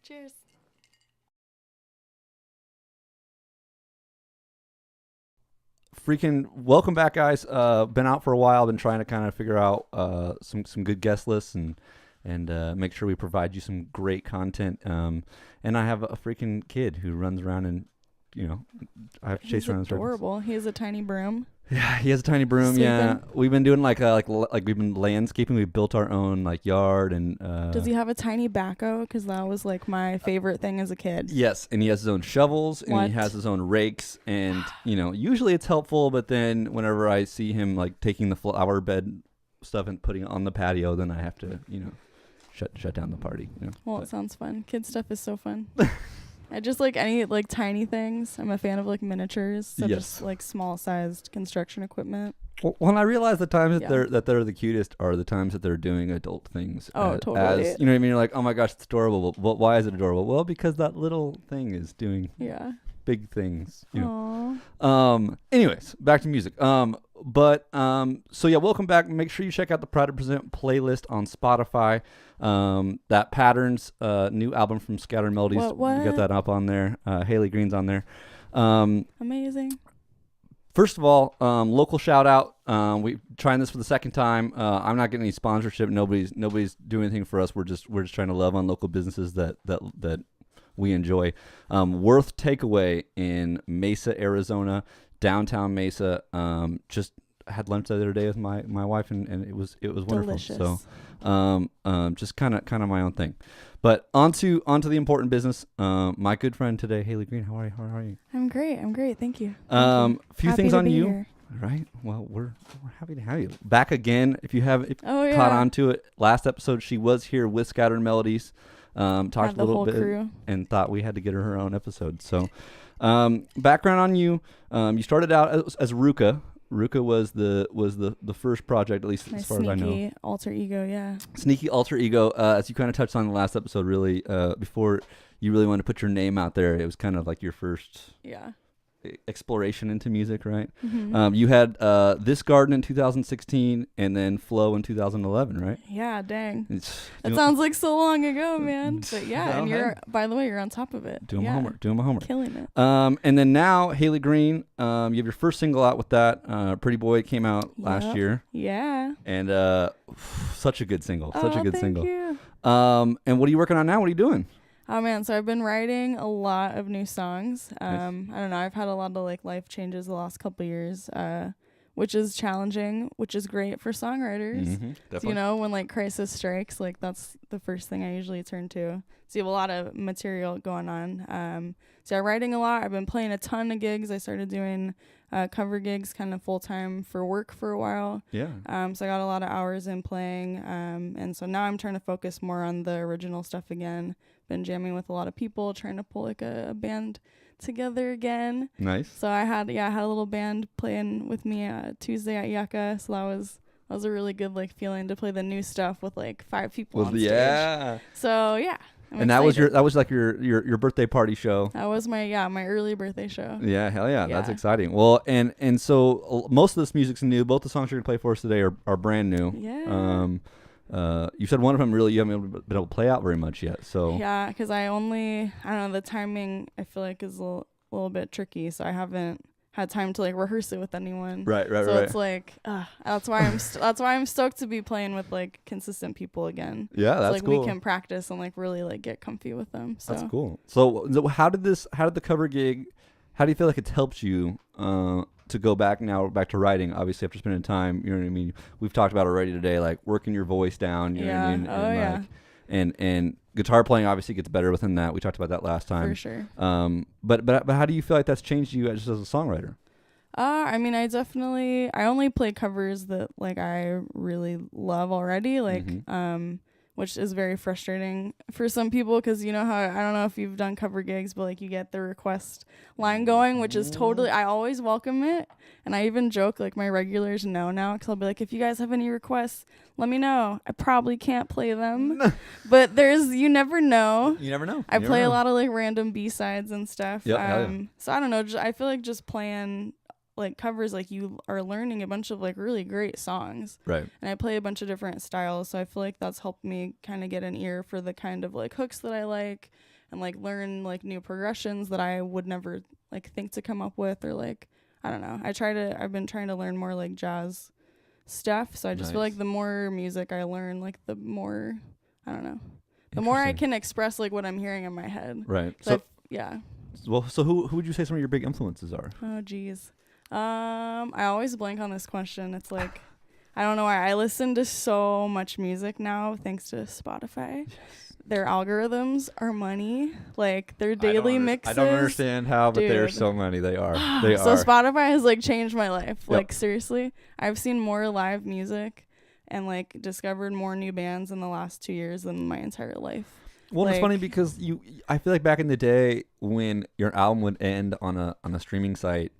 Cheers. Freaking welcome back, guys. Been out for a while. Been trying to kind of figure out some good guest lists and make sure we provide you some great content. And I have a freaking kid who runs around and I have to chase around. He's adorable. He has a tiny broom. Yeah, he has a tiny broom. Sleeping. Yeah, we've been doing like we've been landscaping. We built our own like yard and. Does he have a tiny backhoe? Because that was like my favorite thing as a kid. Yes, and he has his own shovels and he has his own rakes, and usually it's helpful. But then whenever I see him like taking the flower bed stuff and putting it on the patio, then I have to shut down the party. Well, it sounds fun. Kid stuff is so fun. I just like any like tiny things. I'm a fan of like miniatures, so just like small sized construction equipment. Well, when I realize the times that they're the cutest are the times that they're doing adult things. Totally. As, you know what I mean? You're like, oh my gosh, it's adorable. Well, why is it adorable? Well, because that little thing is doing big things. Anyways, back to music. Welcome back. Make sure you check out the Proud to Present playlist on Spotify. That Patterns new album from Scattered Melodies. What? We got that up on there. Haley Green's on there. Amazing. First of all, local shout out. We trying this for the second time. I'm not getting any sponsorship. Nobody's doing anything for us. We're just trying to love on local businesses that we enjoy. Worth Takeaway in Mesa, Arizona, downtown Mesa. Just had lunch the other day with my wife and it was wonderful. Delicious. So just kind of my own thing. But onto the important business. My good friend today, Haley Green. How are you? I'm great. Thank you. Few happy things to on be you. Here. Right. Well, we're happy to have you back again. If you have caught on to it, last episode she was here with Scattered Melodies. Talked a little bit crew. And thought we had to get her own episode. So, background on you. You started out as Ruka. Ruka was the first project, at least as far as I know. Sneaky alter ego, yeah. Sneaky alter ego. As you kind of touched on in the last episode, really, before you really wanted to put your name out there, it was kind of like your first exploration into music, right? Mm-hmm. You had This Garden in 2016 and then Flow in 2011, right? Yeah, dang. That sounds like so long ago, man. But yeah, and by the way, you're on top of it. Doing my homework. Killing it. And then now, Haley Green, you have your first single out with that. Pretty Boy came out last year. Yeah. And such a good single. Thank you. And what are you working on now? What are you doing? Oh man, so I've been writing a lot of new songs. Nice. I don't know, I've had a lot of like life changes the last couple of years, which is challenging, which is great for songwriters. Mm-hmm, definitely. So, when like crisis strikes, like that's the first thing I usually turn to. So you have a lot of material going on. So I'm writing a lot. I've been playing a ton of gigs. I started doing cover gigs kind of full time for work for a while. Yeah. So I got a lot of hours in playing. And so now I'm trying to focus more on the original stuff again. Been jamming with a lot of people, trying to pull like a band together again. Nice. So I had a little band playing with me Tuesday at Yucca. So that was a really good like feeling to play the new stuff with like 5 people on stage. Yeah. So yeah. I'm and excited. that was like your birthday party show. That was my early birthday show. Yeah, hell yeah. That's exciting. Well, and so most of this music's new. Both the songs you're gonna play for us today are brand new. Yeah. You said one of them really you haven't been able to play out very much yet. So yeah, because I don't know, the timing I feel like is a little bit tricky, so I haven't had time to like rehearse it with anyone. Right. So it's like that's why I'm stoked to be playing with like consistent people again. Yeah, that's like cool. We can practice and like really like get comfy with them. So that's cool. So how did the cover gig? How do you feel like it's helped you to go back to writing? Obviously, after spending time, you know what I mean. We've talked about already today, like working your voice down. You know what I mean? And guitar playing obviously gets better within that. We talked about that last time. For sure. But how do you feel like that's changed you just as a songwriter? I mean, I only play covers that like I really love already. Like, which is very frustrating for some people because you know how I don't know if you've done cover gigs, but like you get the request line going, which is totally, I always welcome it. And I even joke, like my regulars know now, because I'll be like, if you guys have any requests, let me know. I probably can't play them, but you never know. You never know. I play a lot of like random B-sides and stuff. Yep, so I don't know. I feel like just playing like covers, like you are learning a bunch of like really great songs. Right. And I play a bunch of different styles. So I feel like that's helped me kind of get an ear for the kind of like hooks that I like. and like learn like new progressions that I would never like think to come up with, or like I don't know. I've been trying to learn more like jazz stuff, so I just feel like the more music I learn, like the more, I don't know, the more I can express like what I'm hearing in my head. Right. So yeah. Well, so who would you say some of your big influences are? Oh geez. I always blank on this question. It's like I don't know why. I listen to so much music now thanks to Spotify. Yes. Their algorithms are money. Like their daily mixes. I don't understand how, but there's so many. They are. They are. So Spotify has like changed my life. Yep. Like seriously, I've seen more live music and like discovered more new bands in the last 2 years than my entire life. Well, it's funny because I feel like back in the day when your album would end on a streaming site,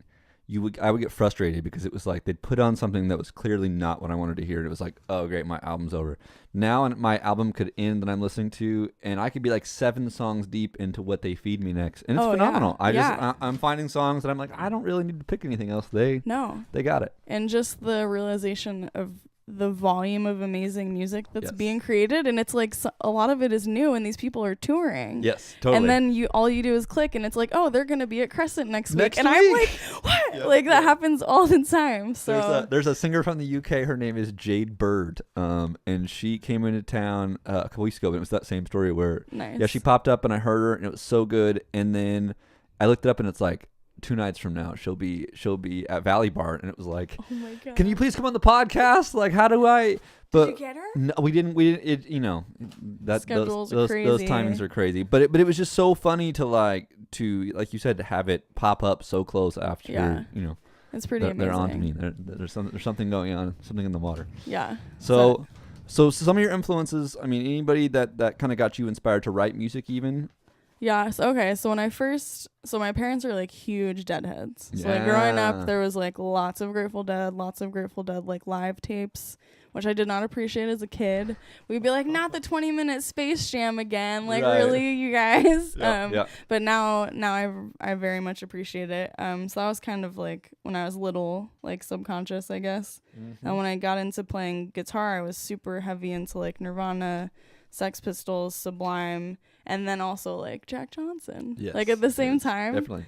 I would get frustrated because it was like they'd put on something that was clearly not what I wanted to hear. And it was like, oh, great, my album's over. Now my album could end that I'm listening to, and I could be like 7 songs deep into what they feed me next. And it's phenomenal. Yeah. I'm finding songs that I'm like, I don't really need to pick anything else. They got it. And just the realization of the volume of amazing music that's being created, and it's like a lot of it is new, and these people are touring. Yes, totally. And then all you do is click, and it's like, oh, they're gonna be at Crescent next week, and I'm like, what? Yep, like that happens all the time. So there's a singer from the UK. Her name is Jade Bird, and she came into town a couple weeks ago. And it was that same story where she popped up, and I heard her, and it was so good. And then I looked it up, and it's like 2 nights from now she'll be at Valley Bar, and it was like, oh my God, can you please come on the podcast? Like, how do I? But did you get her? No, we didn't. It that schedules those timings are crazy. But it was just so funny to like you said, to have it pop up so close after it's pretty amazing. They're on to me. There's something going on, something in the water. Yeah. So some of your influences. I mean, anybody that kind of got you inspired to write music even. Yeah. So my parents are like huge Deadheads. So like growing up, there was like lots of Grateful Dead like live tapes, which I did not appreciate as a kid. We'd be like, not the 20-minute Space Jam again. Like really, you guys. But now I very much appreciate it. So that was kind of like when I was little, like subconscious, I guess. Mm-hmm. And when I got into playing guitar, I was super heavy into like Nirvana, Sex Pistols, Sublime, and then also like Jack Johnson, like at the same time. Definitely.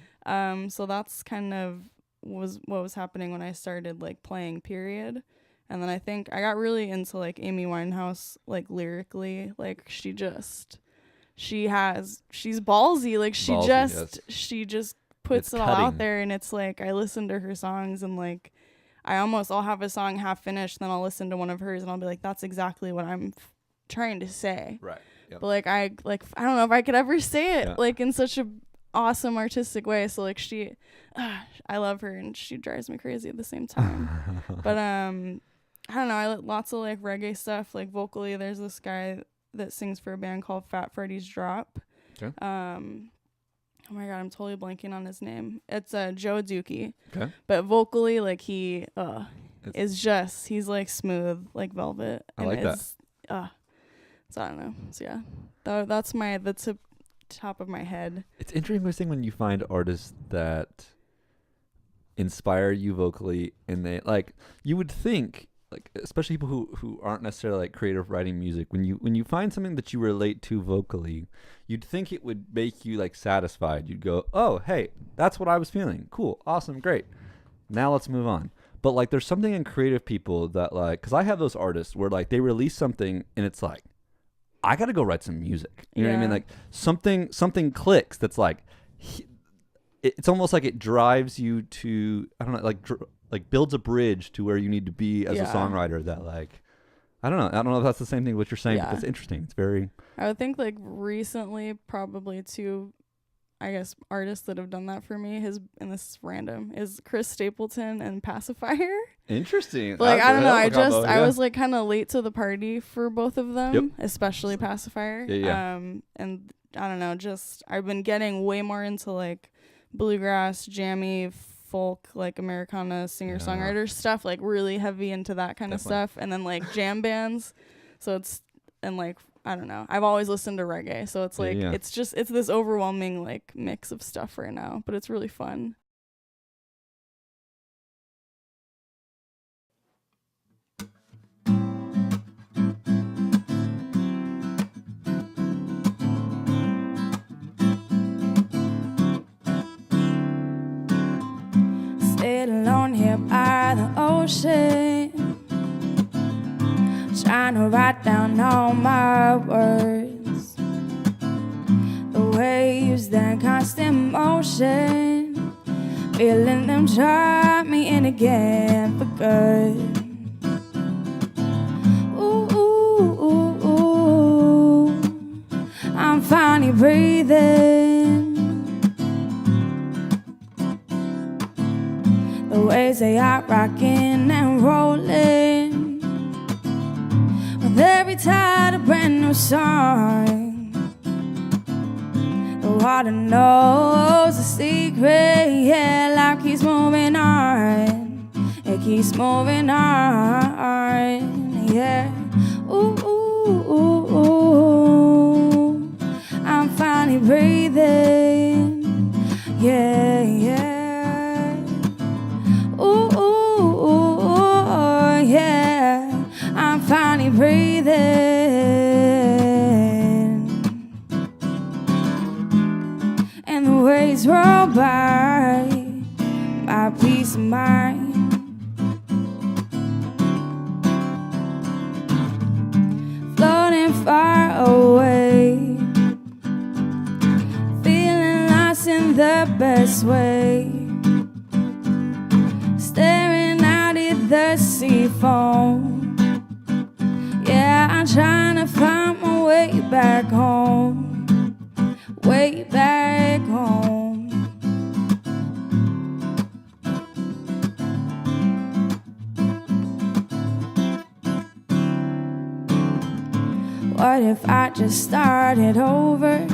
So that's kind of was what was happening when I started like playing, period. And then I think I got really into like Amy Winehouse, like lyrically, like she's ballsy, like she just puts it all out there, and it's like I listen to her songs, and like I'll have a song half finished, then I'll listen to one of hers, and I'll be like, that's exactly what I'm trying to say. Right. Yep. But like I don't know if I could ever say it like in such a awesome artistic way. So like I love her, and she drives me crazy at the same time. But I don't know, I like lots of like reggae stuff. Like vocally, there's this guy that sings for a band called Fat Freddy's Drop. Okay. Oh my God, I'm totally blanking on his name. It's Joe Dookie. Okay. But vocally, like he he's like smooth like velvet. I like that. So I don't know. So yeah, that's the top of my head. It's interesting when you find artists that inspire you vocally, and they like, you would think, like especially people who aren't necessarily like creative writing music, when you find something that you relate to vocally, you'd think it would make you like satisfied. You'd go, oh hey, that's what I was feeling. Cool, awesome, great. Now let's move on. But like there's something in creative people that like, because I have those artists where like they release something and it's like, I got to go write some music. You know what I mean? Like something clicks that's like, it's almost like it drives you to, I don't know, like builds a bridge to where you need to be as a songwriter, that like, I don't know if that's the same thing what you're saying, but it's interesting. It's very. I would think like recently probably two, I guess, artists that have done that for me and this is random, is Chris Stapleton and Pacifier. Interesting. But, like, I don't know. I was like kind of late to the party for both of them, especially Pacifier. Yeah. And I don't know, just I've been getting way more into like bluegrass, jammy, folk, like Americana singer-songwriter stuff, like really heavy into that kind of stuff. And then like jam bands. So it's, and like, I don't know. I've always listened to reggae. So it's like, it's this overwhelming like mix of stuff right now, but it's really fun. ocean, trying to write down all my words. The waves, that constant motion, feeling them drop me in again for good. Ooh, ooh, ooh, ooh. I'm finally breathing. The waves, they are rocking and rolling, with every tide a brand new song. The water knows the secret, yeah, life keeps moving on. It keeps moving on, yeah. Ooh, ooh, ooh, ooh. I'm finally breathing, yeah, yeah. Ooh, ooh, ooh, ooh, yeah. I'm finally breathing. And the waves roll by, my peace of mind. Floating far away, feeling lost in the best way. Staring out at the sea foam, yeah, I'm trying to find my way back home, way back home. What if I just started over?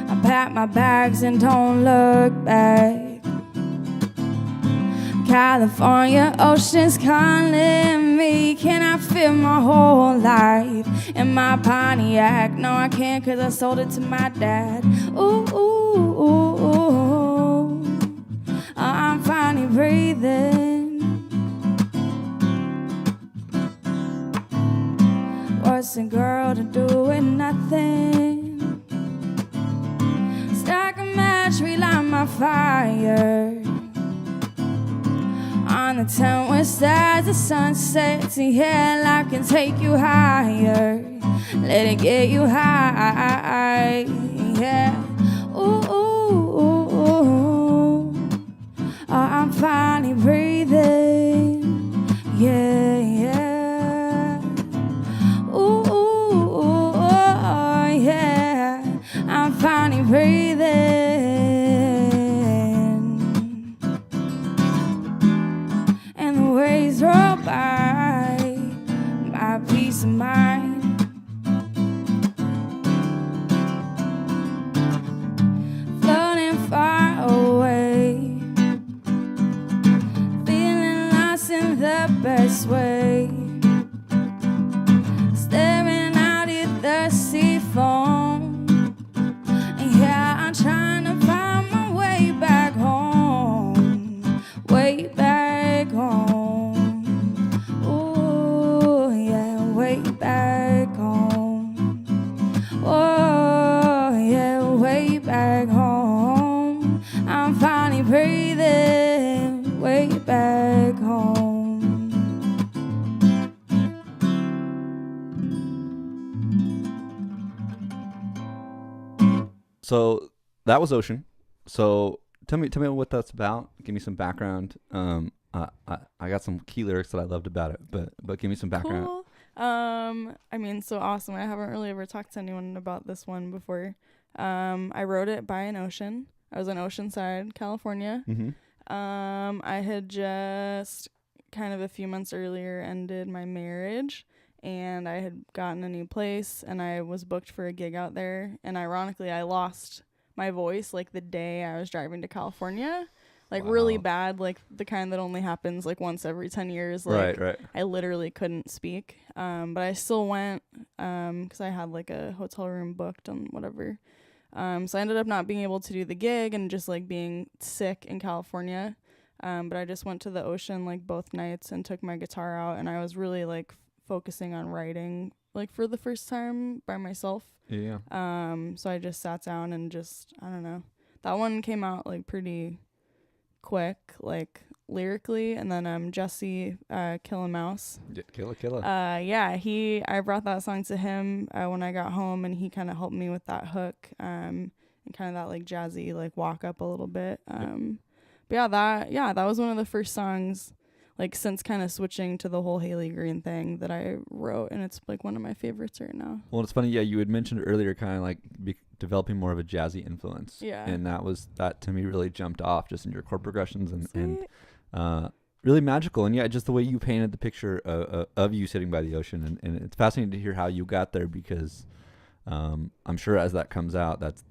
I pack my bags and don't look back. California ocean's calling me. Can I fit my whole life in my Pontiac? No, I can't, 'cause I sold it to my dad. Ooh, ooh, ooh, ooh. I'm finally breathing. What's a girl to do with nothing? Strike a match, relight my fire. On the tent where stars, the sun sets, and yeah, life can take you higher. Let it get you high, yeah. Ooh, ooh, ooh, ooh. Oh, I'm finally breathing, yeah, yeah. Ooh, ooh, ooh, oh, yeah. I'm finally breathing. And the waves roll by, my peace of mind. Floating far away, feeling lost in the best way. Staring out at the sea foam, yeah, I'm trying to find my way back home, way back home. Ooh, yeah, way back home. Oh, yeah, way back home. I'm finally breathing, way back home. So that was Ocean. So tell me what that's about. Give me some background. I got some key lyrics that I loved about it, but give me some background. Cool. I mean, so awesome. I haven't really ever talked to anyone about this one before. I wrote it by an ocean. I was in Oceanside, California. Mm-hmm. I had just kind of a few months earlier ended my marriage, and I had gotten a new place, and I was booked for a gig out there. And ironically, I lost my voice like the day I was driving to California. Like, wow. really bad, like the kind that only happens like once every 10 years. Like, Right. I literally couldn't speak. But I still went because I had like a hotel room booked and whatever. So I ended up not being able to do the gig and just like being sick in California. But I just went to the ocean like both nights and took my guitar out, and I was really like focusing on writing like for the first time by myself. Yeah. So I just sat down and just, I don't know. That one came out like pretty quick, like lyrically, and then Jesse Kill a Mouse. Killer. I brought that song to him when I got home, and he kind of helped me with that hook and kind of that like jazzy like walk up a little bit. But that was one of the first songs like since kind of switching to the whole Haley Green thing that I wrote, and it's like one of my favorites right now. Well, it's funny. Yeah, you had mentioned earlier kind of like developing more of a jazzy influence. Yeah. And that to me really jumped off just in your chord progressions and really magical. And yeah, just the way you painted the picture of you sitting by the ocean. And it's fascinating to hear how you got there, because I'm sure as that comes out, that's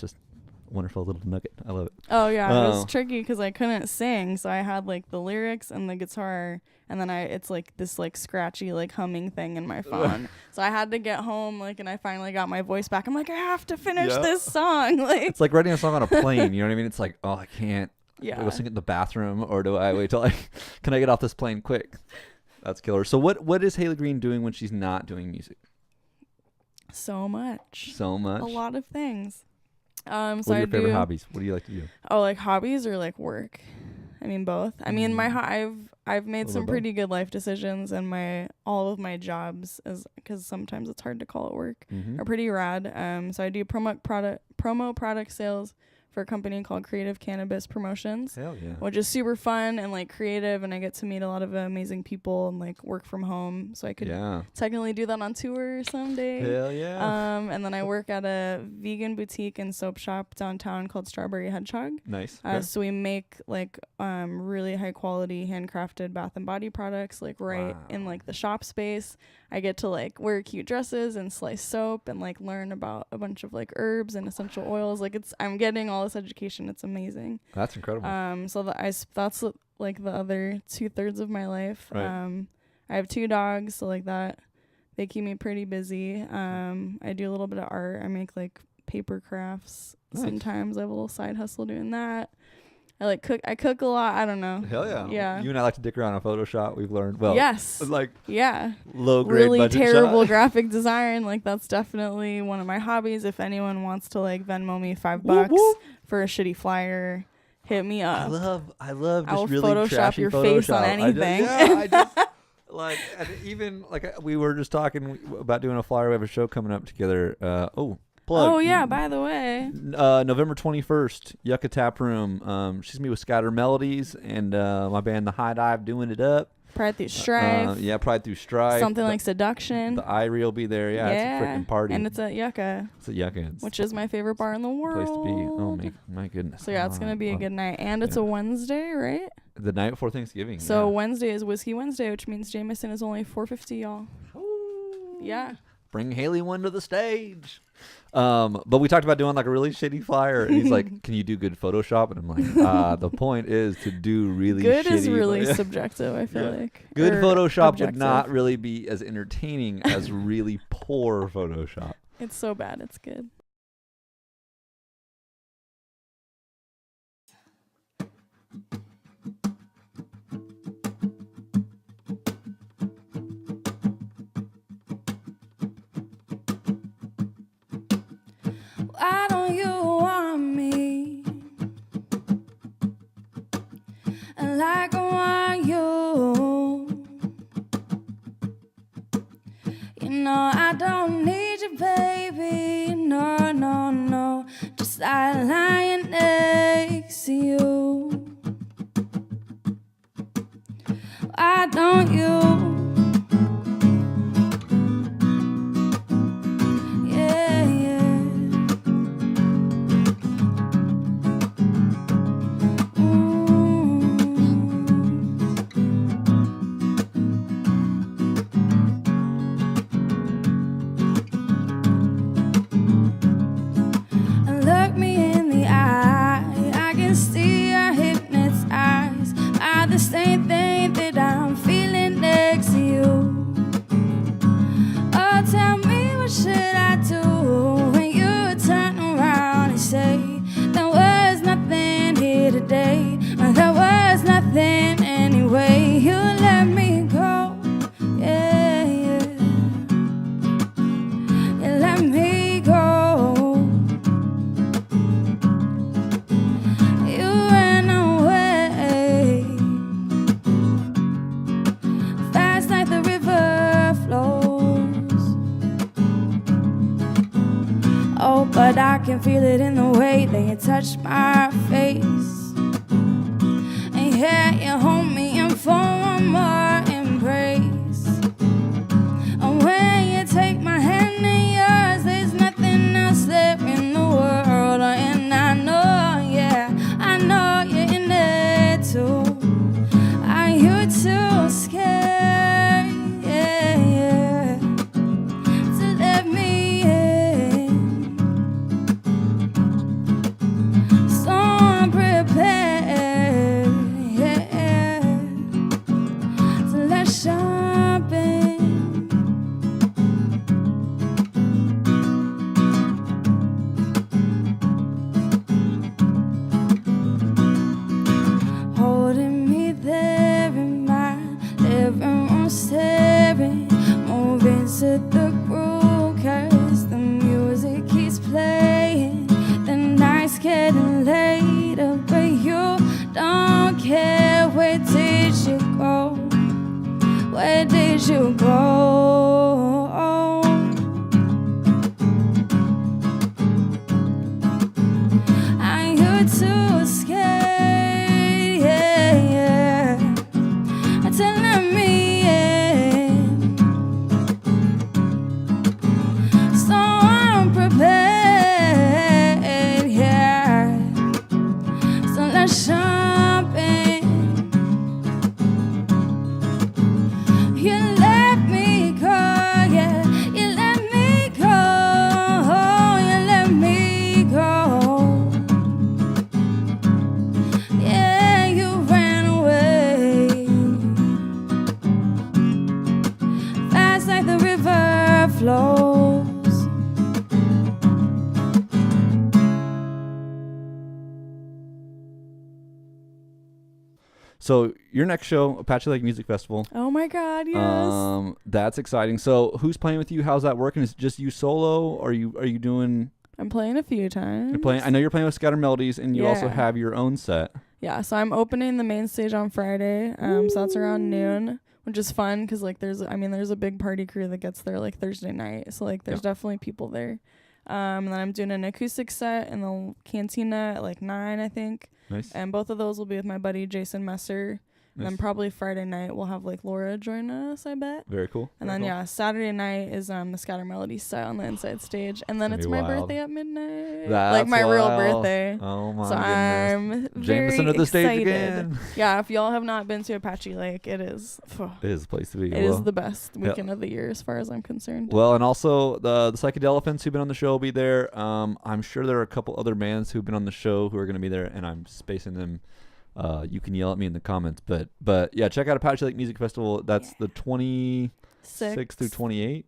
just a wonderful little nugget. I love it. Oh yeah, it was tricky because I couldn't sing, so I had like the lyrics and the guitar, and then it's like this like scratchy like humming thing in my phone. So I had to get home like, and I finally got my voice back. I'm like, I have to finish this song. Like it's like writing a song on a plane. You know what I mean? It's like, oh, I can't. Yeah. Do I go sing it in the bathroom, or do I wait till can I get off this plane quick? That's killer. So what is Haley Green doing when she's not doing music? So much. A lot of things. What are your favorite hobbies? What do you like to do? Oh, like hobbies or like work? I mean both. I mean I've made some pretty good life decisions, and all of my jobs, because sometimes it's hard to call it work, are pretty rad. So I do promo product sales for a company called Creative Cannabis Promotions. Hell yeah. Which is super fun and like creative, and I get to meet a lot of amazing people and like work from home, so I could technically do that on tour someday. Hell yeah. And then I work at a vegan boutique and soap shop downtown called Strawberry Hedgehog. Nice. So we make like really high quality handcrafted bath and body products like in like the shop space. I get to like wear cute dresses and slice soap and like learn about a bunch of like herbs and essential oils. Like I'm getting all this education. It's amazing. That's incredible. So that's like the other 2/3 of my life. Right. I have 2 dogs, so like that, they keep me pretty busy. I do a little bit of art. I make like paper crafts. Nice. Sometimes I have a little side hustle doing that. I cook a lot. I don't know. Hell yeah. Yeah. You and I like to dick around on Photoshop. We've learned. Well, yes. Like low grade really budget terrible shot. graphic design. Like that's definitely one of my hobbies. If anyone wants to like Venmo me $5 for a shitty flyer, hit me up. I love just I will really Photoshop trashy your Photoshop. face on anything. I just like, and even like we were just talking about doing a flyer. We have a show coming up together. Plug. Oh yeah, by the way. November 21st, Yucca Tap Room. She's me with Scatter Melodies and my band The High Dive doing it up. Pride Through Strife. Pride Through Strife. Something like Seduction. The Irie will be there. Yeah, it's a freaking party. And it's at Yucca. Which is my favorite bar in the world. Place to be. Oh my goodness. So yeah, it's gonna be a good night. And it's a Wednesday, right? The night before Thanksgiving. So Wednesday is Whiskey Wednesday, which means Jameson is only $4.50, y'all. Ooh. Yeah. Bring Haley one to the stage. But we talked about doing like a really shitty flyer, and he's like, "Can you do good Photoshop?" And I'm like, "The point is to do really good shitty." Good is really subjective. I feel like good Photoshop would not really be as entertaining as really poor Photoshop. It's so bad, it's good. Why don't you want me like I want you? You know I don't need you, baby. No, no, no. Just like lying next to you. Why don't you? Same thing that I'm feeling there. but I can feel it in the way that you touch my face. And yeah, you hold me in for one more embrace. And when you take my hand in yours, there's nothing else there in the world. And I know, yeah, I know you're in it too. Are you too scared, yeah, yeah, to let me in? So I'm prepared, yeah, to let's jump in. Holding me there in my living room, staring, moving to the groove, 'cause the music keeps playing. The night's getting later, but you don't care. Where did you go? Where did you go? Are you too scared, yeah, yeah, to let me in? So I'm prepared, yeah, so let's jump in. You let me go, yeah, you let me go, you let me go. Yeah, you ran away, fast like the river flows. So your next show, Apache Lake Music Festival. Oh my God, yes. That's exciting. So who's playing with you? How's that working? Is it just you solo? Are you doing? I'm playing a few times. You're playing. I know you're playing with Scattered Melodies, and you also Yeah. have your own set. Yeah, so I'm opening the main stage on Friday. So that's around noon, which is fun because like there's a big party crew that gets there like Thursday night. So like there's definitely people there. And then I'm doing an acoustic set in the cantina at like 9, I think. Nice. And both of those will be with my buddy Jason Messer. And then probably Friday night we'll have like Laura join us, I bet. Very cool. And then Saturday night is the Scatter Melody set on the inside stage. And then it's my birthday at midnight. That's like my real wild. birthday. Oh my So goodness. I'm very Jameson at the stage excited. again. Yeah, if y'all have not been to Apache Lake, it is It is a place to be. it is the best weekend of the year as far as I'm concerned. Well, and also the Psychedelephants who've been on the show will be there. I'm sure there are a couple other bands who've been on the show who are going to be there, and I'm spacing them. You can yell at me in the comments, but yeah, check out Apache Lake Music Festival. That's the 26th through 28th.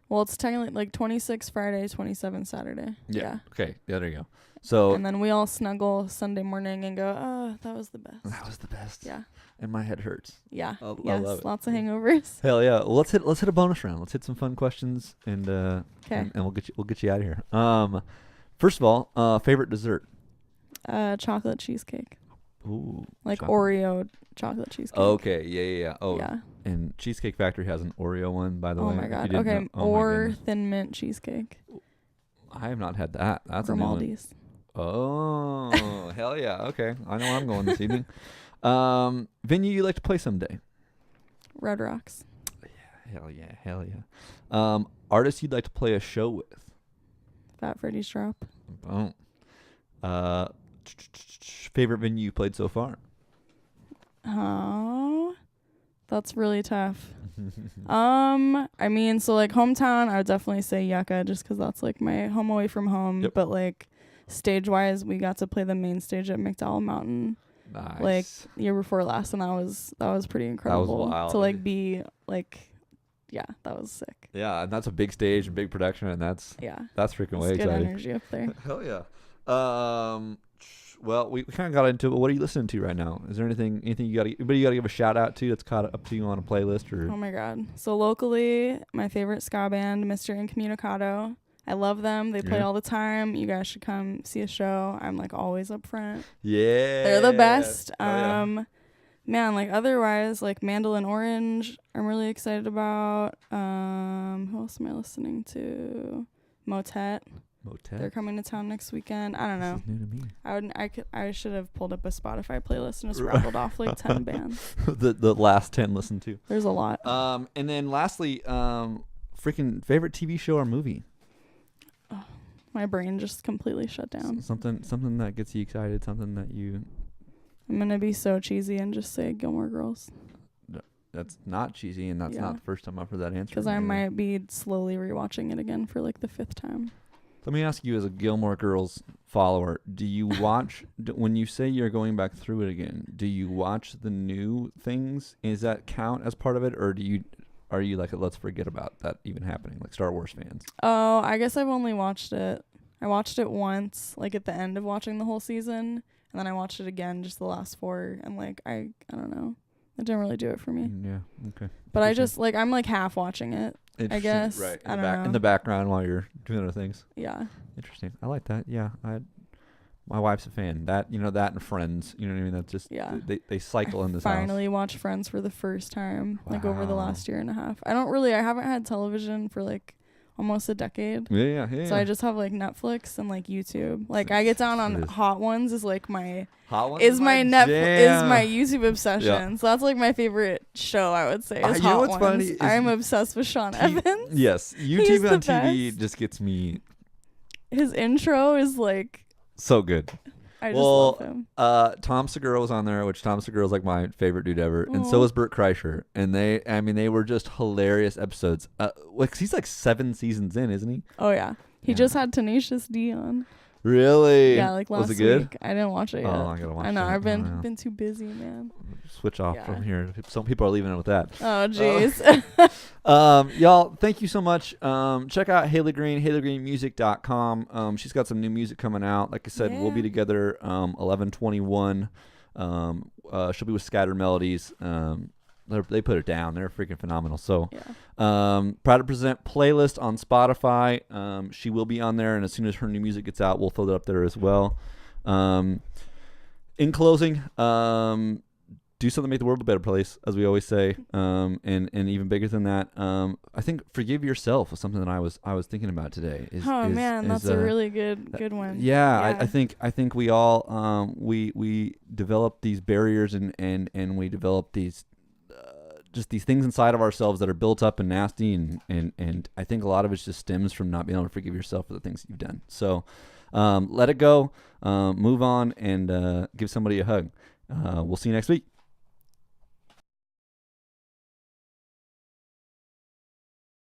Well, it's technically like 26 Friday, 27 Saturday. Yeah. Okay. Yeah, there you go. So and then we all snuggle Sunday morning and go, oh, that was the best. That was the best. Yeah. And my head hurts. Yeah. I yes. love it. Lots of hangovers. Hell yeah. Well, let's hit a bonus round. Let's hit some fun questions and and we'll get you out of here. First of all, favorite dessert? Chocolate cheesecake. Ooh. Like Oreo chocolate cheesecake. Okay. Yeah. Oh. Yeah. And Cheesecake Factory has an Oreo one, by the way. Oh my God. Okay. Or Thin Mint cheesecake. I have not had that. That's a new one. Grimaldi's. Oh, hell yeah. Okay. I know where I'm going this evening. Venue you like to play someday? Red Rocks. Yeah. Hell yeah. Artist you'd like to play a show with? Fat Freddy's Drop. Boom. Favorite venue you played so far? Oh, that's really tough. I mean, so like hometown, I would definitely say Yucca just because that's like my home away from home. Yep. But like stage wise, we got to play the main stage at McDowell Mountain. Nice. Like year before last, and that was pretty incredible. That was wild. To like be like, yeah, that was sick. Yeah, and that's a big stage and big production, and that's freaking way good exciting. Energy up there. Hell yeah. Well, we kind of got into it. But what are you listening to right now? Is there anything you got to give a shout out to that's caught up to you on a playlist or? Oh my God! So locally, my favorite ska band, Mr. Incommunicado. I love them. They play all the time. You guys should come see a show. I'm like always up front. Yeah. They're the best. Yeah. Man, like otherwise, like Mandolin Orange, I'm really excited about. Who else am I listening to? Motet. Motet. They're coming to town next weekend. I don't know. This is new to me. I should have pulled up a Spotify playlist and just rattled off like 10 bands. the last 10 listened to. There's a lot. And then lastly, freaking favorite TV show or movie. Oh, my brain just completely shut down. Something that gets you excited. Something that you. I'm gonna be so cheesy and just say Gilmore Girls. That's not cheesy, and that's not the first time I've heard that answer. Because I might be slowly rewatching it again for like the 5th time. Let me ask you, as a Gilmore Girls follower, do you watch when you say you're going back through it again? Do you watch the new things? Does that count as part of it, or are you like, let's forget about that even happening, like Star Wars fans? Oh, I guess I've only watched it. I watched it once, like at the end of watching the whole season, and then I watched it again, just the last 4, and like I don't know, it didn't really do it for me. Yeah, okay. But I just like I'm like half watching it. I guess. Right. I don't know. In the background while you're doing other things. Yeah. Interesting. I like that. Yeah. My wife's a fan. That that and Friends. You know what I mean? That's just they cycle in this house. Finally watched Friends for the first time, like over the last year and a half. I haven't had television for like almost a decade. Yeah. So I just have like Netflix and like YouTube. Like I get down on Hot Ones is like my my YouTube obsession. Yeah. So that's like my favorite show, I would say. Is Hot Ones. Funny I'm obsessed with Sean Evans. Yes, YouTube on TV just gets me. His intro is like so good. I just love him. Tom Segura was on there, which Tom Segura is like my favorite dude ever, and so was Bert Kreischer. And they were just hilarious episodes. He's like 7 seasons in, isn't he? Oh yeah, he just had Tenacious D on. Really? Yeah, like last week. I didn't watch it yet. Oh, I gotta watch it. I know. I've been too busy, man. Switch off from here. Some people are leaving it with that. Oh, jeez. Y'all, thank you so much. Check out Haley Green, HaleyGreenMusic.com. She's got some new music coming out. Like I said, we'll be together 11/21. She'll be with Scattered Melodies. They put it down. They're freaking phenomenal. So, proud to present playlist on Spotify. She will be on there, and as soon as her new music gets out, we'll throw that up there as well. In closing, do something to make the world a better place, as we always say. And even bigger than that, I think forgive yourself was something that I was thinking about today. That's a really good one. Yeah. I think we all we develop these barriers and we develop these. Just these things inside of ourselves that are built up and nasty, and I think a lot of it just stems from not being able to forgive yourself for the things that you've done. So let it go, move on, and give somebody a hug. We'll see you next week.